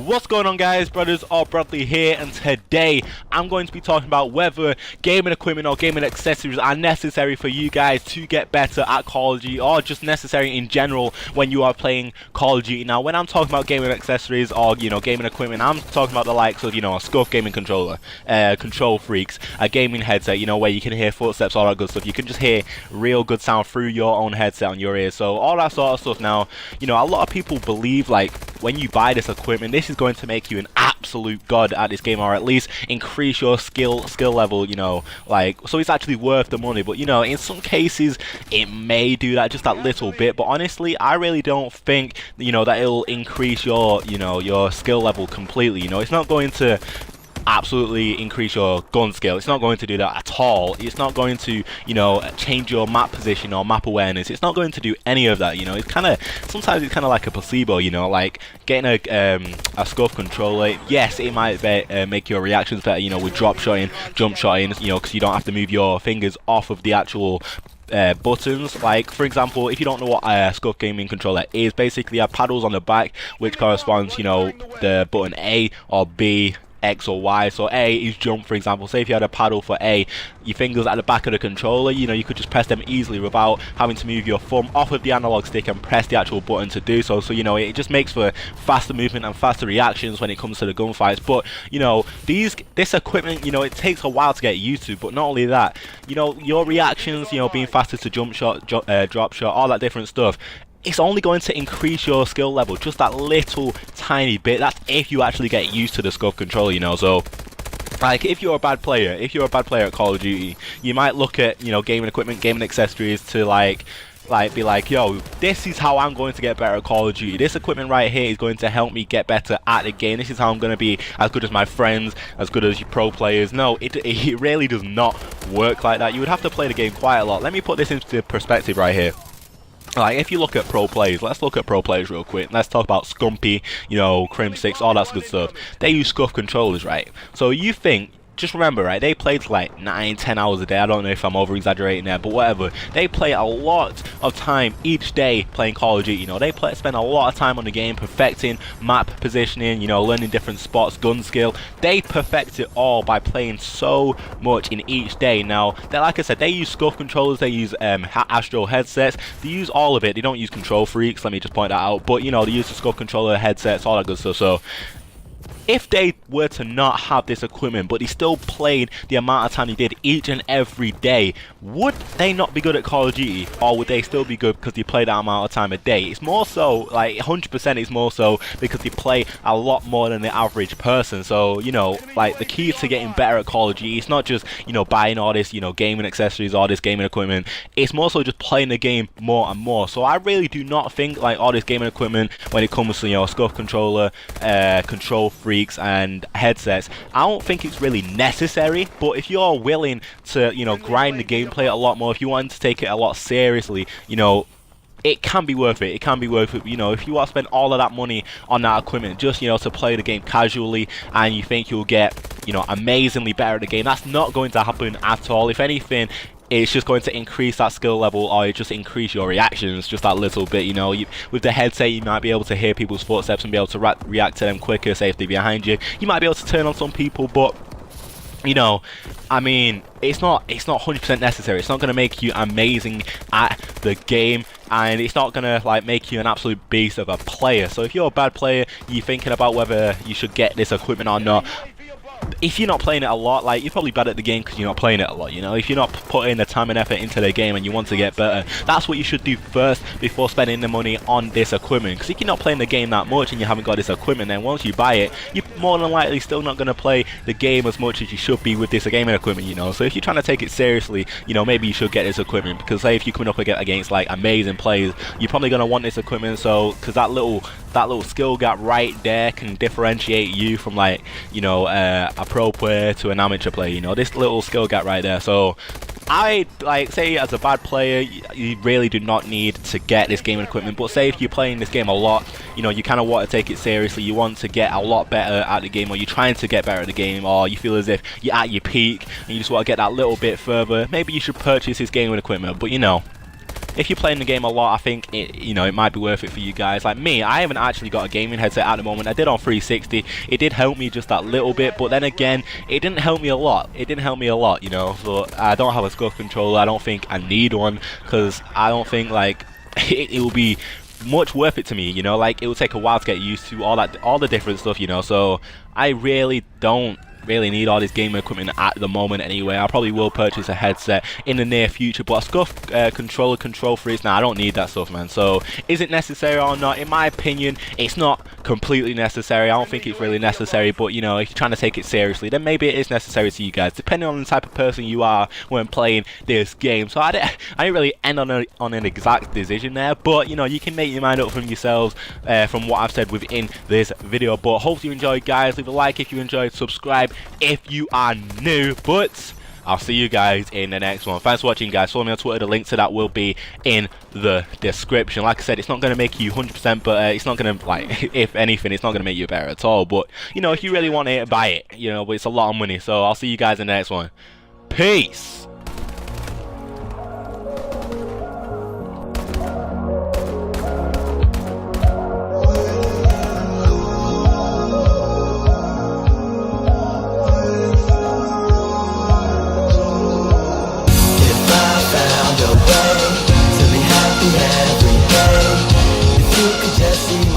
What's going on, guys? Braderz or Bradley here, and today I'm going to be talking about whether gaming equipment or gaming accessories are necessary for you guys to get better at Call of Duty, or just necessary in general when you are playing Call of Duty. Now, when I'm talking about gaming accessories or gaming equipment, I'm talking about the likes of a scuff gaming controller, control freaks, a gaming headset, where you can hear footsteps, all that good stuff. You can just hear real good sound through your own headset on your ears. So all that sort of stuff. Now, a lot of people believe like when you buy this equipment, this is going to make you an absolute god at this game, or at least increase your skill level, so it's actually worth the money. But in some cases it may do that, just that little bit, but honestly I really don't think that it'll increase your your skill level completely. It's not going to absolutely increase your gun skill. It's not going to do that at all. It's not going to change your map position or map awareness. It's not going to do any of that. It's kind of, sometimes it's kind of like a placebo, like getting a scuff controller. Yes, it might make your reactions better, with drop shotting, jump shotting, because you don't have to move your fingers off of the actual buttons. Like, for example, if you don't know what a scuff gaming controller is, basically you have paddles on the back which corresponds the button A or B, X or Y. So A is jump, for example. Say if you had a paddle for A, your fingers at the back of the controller, you could just press them easily without having to move your thumb off of the analog stick and press the actual button to do so. So it just makes for faster movement and faster reactions when it comes to the gunfights. But this equipment, it takes a while to get used to. But not only that, your reactions, being faster to jump shot, drop shot, all that different stuff, it's only going to increase your skill level just that little tiny bit. That's if you actually get used to the scuff controller, so like if you're a bad player at Call of Duty, you might look at gaming equipment, gaming accessories to be like, yo, this is how I'm going to get better at Call of Duty. This equipment right here is going to help me get better at the game. This is how I'm going to be as good as my friends, as good as your pro players. No, it really does not work like that. You would have to play the game quite a lot. Let me put this into perspective right here. Like, if you look at pro players, let's look at pro players real quick. Let's talk about Scumpy, Crim6, all that good stuff. They use scuff controllers, right? So you think, just remember, right, they played like 9-10 hours a day. I don't know if I'm over exaggerating there, but whatever. They play a lot of time each day playing Call of Duty. They spend a lot of time on the game, perfecting map positioning, learning different spots, gun skill. They perfect it all by playing so much in each day. Now, like I said, they use scuff controllers, they use Astro headsets, they use all of it. They don't use control freaks, let me just point that out, but they use the scuff controller, headsets, all that good stuff. So if they were to not have this equipment, but they still played the amount of time they did each and every day, would they not be good at Call of Duty, or would they still be good because they play that amount of time a day? It's more so, like 100% it's more so because they play a lot more than the average person. So, like the key to getting better at Call of Duty, it's not just, buying all this, gaming accessories, all this gaming equipment. It's more so just playing the game more and more. So I really do not think like all this gaming equipment, when it comes to, scuff controller, control freaks and headsets, I don't think it's really necessary. But if you're willing to grind the gameplay a lot more, if you want to take it a lot seriously, it can be worth it. It can be worth it. If you want to spend all of that money on that equipment just to play the game casually, and you think you'll get amazingly better at the game, that's not going to happen at all. If anything, it's just going to increase that skill level, or just increase your reactions just that little bit. With the headset, you might be able to hear people's footsteps and be able to react to them quicker, say if they're behind you. You might be able to turn on some people, but I mean, it's not 100% necessary. It's not going to make you amazing at the game, and it's not going to make you an absolute beast of a player. So if you're a bad player, you're thinking about whether you should get this equipment or not, if you're not playing it a lot, you're probably bad at the game because you're not playing it a lot. If you're not putting the time and effort into the game and you want to get better, that's what you should do first before spending the money on this equipment. Because if you're not playing the game that much and you haven't got this equipment, then once you buy it, you're more than likely still not going to play the game as much as you should be with this gaming equipment. So if you're trying to take it seriously, maybe you should get this equipment, because say if you're coming up against like amazing players, you're probably going to want this equipment. So because that little that little skill gap right there can differentiate you from, like, you know, a pro player to an amateur player. You know, this little skill gap right there. So I like say as a bad player, you really do not need to get this gaming equipment. But say if you're playing this game a lot, you know, you kind of want to take it seriously, you want to get a lot better at the game, or you're trying to get better at the game, or you feel as if you're at your peak and you just want to get that little bit further, maybe you should purchase this gaming equipment. But you know, if you're playing the game a lot, I think it might be worth it for you guys. Like me, I haven't actually got a gaming headset at the moment. I did on 360. It did help me just that little bit, but then again, it didn't help me a lot. You know. So I don't have a SCUF controller. I don't think I need one, because I don't think like it will be much worth it to me. You know, like it will take a while to get used to all the different stuff. You know, so I really don't need all this gaming equipment at the moment anyway. I probably will purchase a headset in the near future, but a SCUF controller, control freeze, now I don't need that stuff, man. So is it necessary or not? In my opinion, it's not completely necessary. I don't think it's really necessary, but you know, if you're trying to take it seriously, then maybe it is necessary to you guys, depending on the type of person you are when playing this game. So I didn't really end on an exact decision there, but you know, you can make your mind up from yourselves from what I've said within this video. But hope you enjoyed, guys. Leave a like if you enjoyed, subscribe if you are new, but I'll see you guys in the next one. Thanks for watching, guys. Follow me on Twitter. The link to that will be in the description. Like I said, it's not going to make you 100%, but it's not going to, like, if anything, it's not going to make you better at all. But, you know, if you really want it, buy it. You know, but it's a lot of money. So I'll see you guys in the next one. Peace. Every day, if you could just see